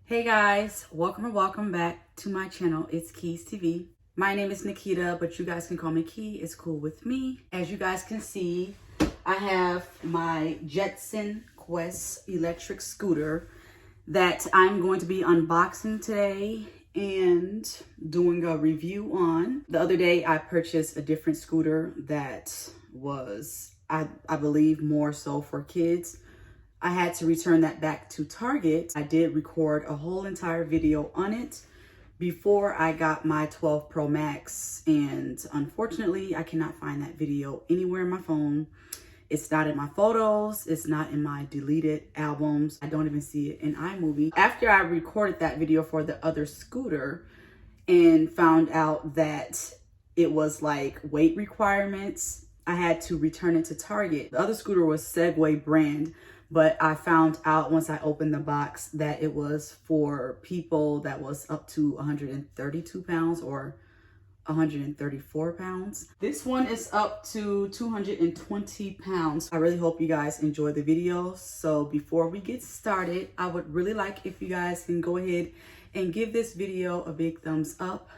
Hey guys, welcome or welcome back to my channel. It's Keys TV. My name is Nikita, but you guys can call me Key. It's cool with me. As you guys can see, I have my Jetson Quest electric scooter that I'm going to be unboxing today and doing a review on. The other day I purchased a different scooter that was, I believe, more so for kids. I had to return that back to Target. I did record a whole entire video on it before I got my 12 Pro Max, and unfortunately I cannot find that video anywhere in my phone. It's not in my photos, it's not in my deleted albums. I don't even see it in iMovie. After I recorded that video for the other scooter and found out that it was like weight requirements, I had to return it to Target. The other scooter was Segway brand, but I found out once I opened the box that it was for people that was up to 132 pounds or 134 pounds. This one is up to 220 pounds. I really hope you guys enjoy the video. So before we get started, I would really like if you guys can go ahead and give this video a big thumbs up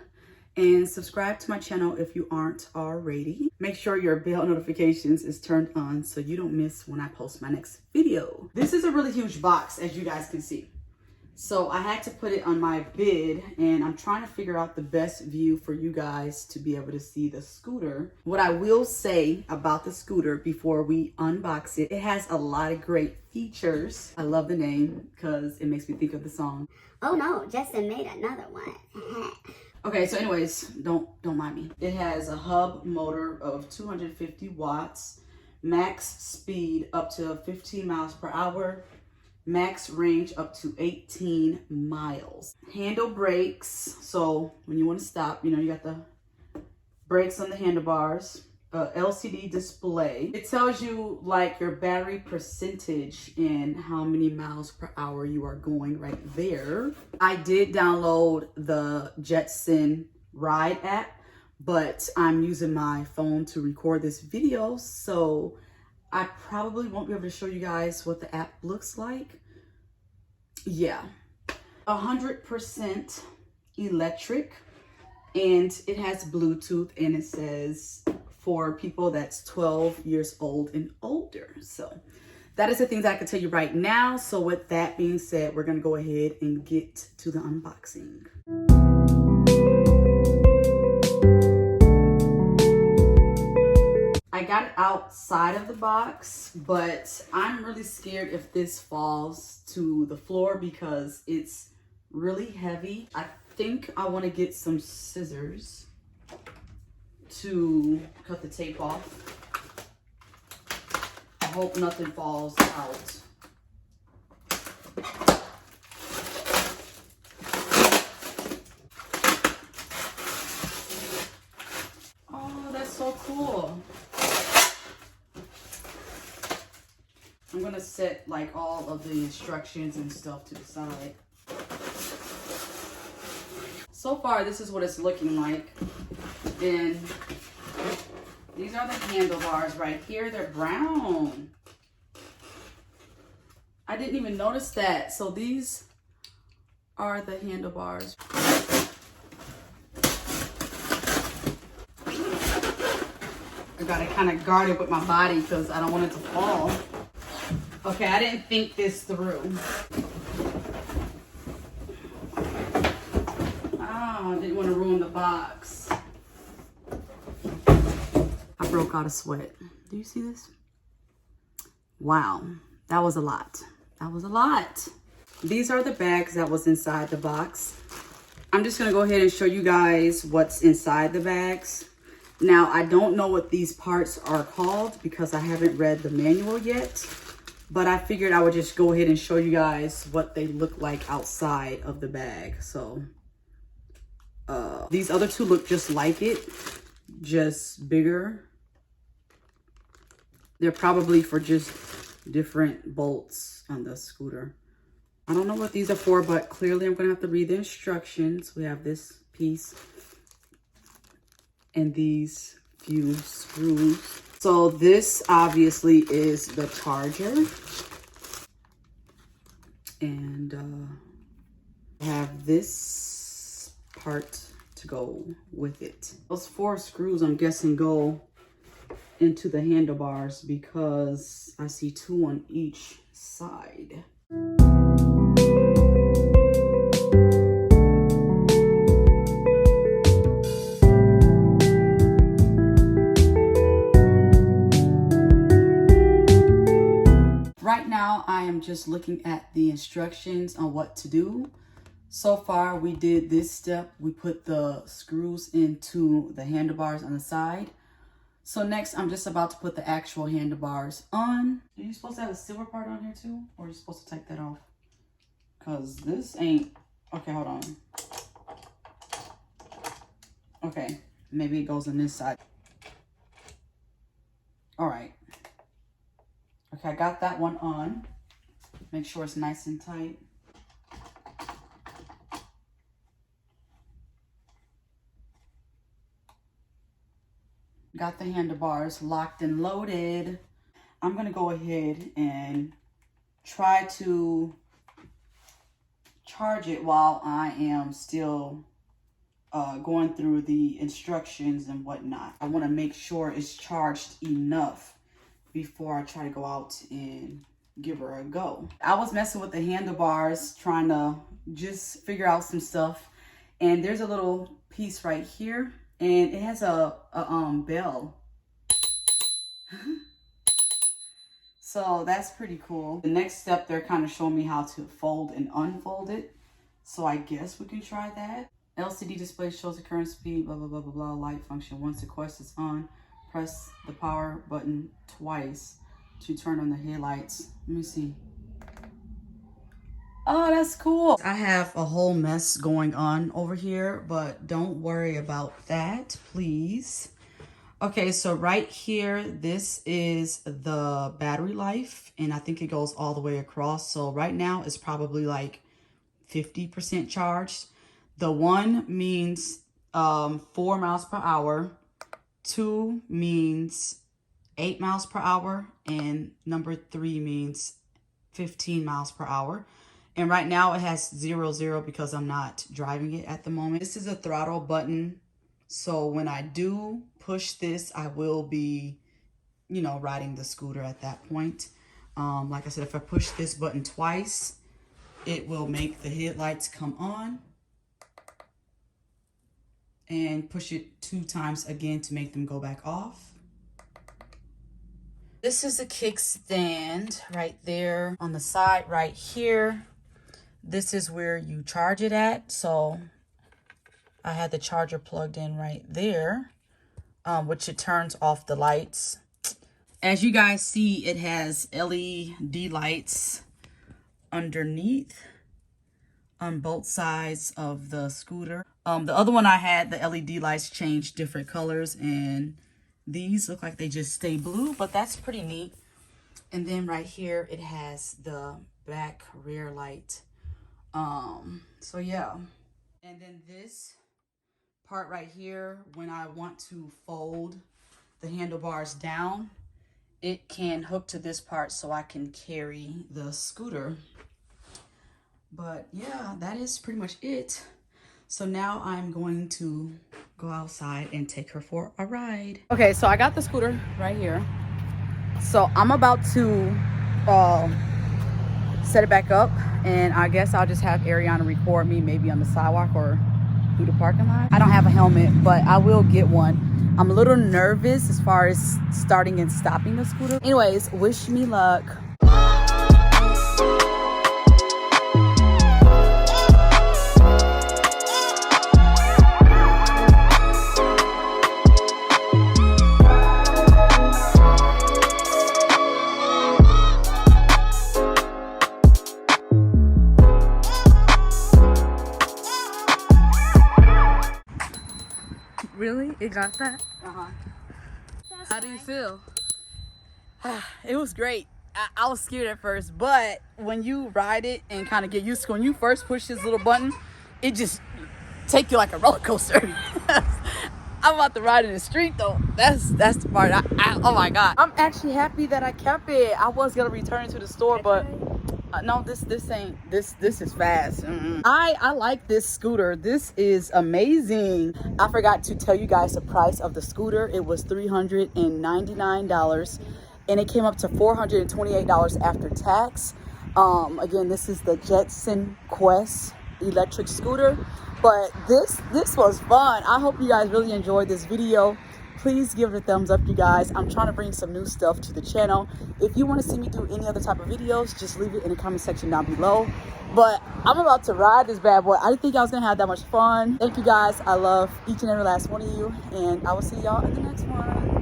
and subscribe to my channel if you aren't already. Make sure your bell notifications is turned on so you don't miss when I post my next video. This is a really huge box, as you guys can see. So I had to put it on my bid, and I'm trying to figure out the best view for you guys to be able to see the scooter. What I will say about the scooter before we unbox it, it has a lot of great features. I love the name because it makes me think of the song. Oh no, Jetson made another one. Okay, so anyways, don't mind me. It has a hub motor of 250 watts, max speed up to 15 miles per hour, max range up to 18 miles. Handle brakes, so when you want to stop, you got the brakes on the handlebars. LCD display. It tells you like your battery percentage and how many miles per hour you are going right there. I did download the Jetson Ride app, but I'm using my phone to record this video, so I probably won't be able to show you guys what the app looks like. Yeah, 100% electric, and it has Bluetooth, and it says for people that's 12 years old and older. So that is the things I can tell you right now. So with that being said, we're gonna go ahead and get to the unboxing. I got it outside of the box, but I'm really scared if this falls to the floor because it's really heavy. I think I want to get some scissors to cut the tape off. I hope nothing falls out. Oh, that's so cool. I'm gonna set like all of the instructions and stuff to the side. So far, this is what it's looking like. And these are the handlebars right here. They're brown. I didn't even notice that. So these are the handlebars. I gotta kind of guard it with my body because I don't want it to fall. Okay, I didn't think this through. I didn't want to ruin the box. I broke out a sweat. Do you see this? Wow, that was a lot. That was a lot. These are the bags that was inside the box. I'm just gonna go ahead and show you guys what's inside the bags. Now, I don't know what these parts are called because I haven't read the manual yet, but I figured I would just go ahead and show you guys what they look like outside of the bag. So these other two look just like it, just bigger. They're probably for just different bolts on the scooter. I don't know what these are for, but clearly I'm gonna have to read the instructions. We have this piece and these few screws. So this obviously is the charger. And this part to go with it. Those 4 screws, I'm guessing, go into the handlebars because I see 2 on each side. Right now, I am just looking at the instructions on what to do. So far, we did this step. We put the screws into the handlebars on the side. So next, I'm just about to put the actual handlebars on. Are you supposed to have a silver part on here too? Or are you supposed to take that off? Because this ain't... Okay, hold on. Okay, maybe it goes on this side. All right. Okay, I got that one on. Make sure it's nice and tight. Got the handlebars locked and loaded. I'm gonna go ahead and try to charge it while I am still going through the instructions and whatnot. I wanna make sure it's charged enough before I try to go out and give her a go. I was messing with the handlebars, trying to just figure out some stuff. And there's a little piece right here, and it has a bell. So that's pretty cool. The next step, they're kind of showing me how to fold and unfold it. So I guess we can try that. LCD display shows the current speed, blah, blah, blah, blah, blah, light function. Once the quest is on, press the power button twice to turn on the headlights. Let me see. Oh, that's cool. I have a whole mess going on over here, but don't worry about that, please. Okay, so right here, this is the battery life, and I think it goes all the way across. So right now, it's probably like 50% charged. The 1 means 4 miles per hour. 2 means 8 miles per hour, and number 3 means 15 miles per hour. And right now it has 0 because I'm not driving it at the moment. This is a throttle button. So when I do push this, I will be, you know, riding the scooter at that point. Like I said, if I push this button twice, it will make the headlights come on. And push it 2 times again to make them go back off. This is a kickstand right there on the side right here. This is where you charge it at. So I had the charger plugged in right there, which it turns off the lights. As you guys see, it has LED lights underneath on both sides of the scooter. The other one I had, the LED lights changed different colors, and these look like they just stay blue, but that's pretty neat. And then right here, it has the back rear light. So yeah. And then this part right here, when I want to fold the handlebars down, it can hook to this part so I can carry the scooter. But yeah, that is pretty much it. So now I'm going to go outside and take her for a ride. Okay, so I got the scooter right here. So I'm about to set it back up, and I guess I'll just have Ariana record me maybe on the sidewalk or through the parking lot. I don't have a helmet, but I will get one. I'm a little nervous as far as starting and stopping the scooter. Anyways, wish me luck. Really? It got that? Uh-huh. How do you feel? It was great. I was scared at first, but when you ride it and kind of get used to it, when you first push this little button, it just take you like a roller coaster. I'm about to ride in the street though. That's the part. Oh my God. I'm actually happy that I kept it. I was gonna return it to the store, but No, this ain't this is fast. I like this scooter. This is amazing. I forgot to tell you guys the price of the scooter. It was $399 and it came up to $428 after tax. Again, this is the Jetson Quest electric scooter, but this was fun. I hope you guys really enjoyed this video. Please give it a thumbs up, you guys. I'm trying to bring some new stuff to the channel. If you want to see me do any other type of videos, just leave it in the comment section down below. But I'm about to ride this bad boy. I didn't think I was gonna have that much fun. Thank you guys. I love each and every last one of you, and I will see y'all in the next one.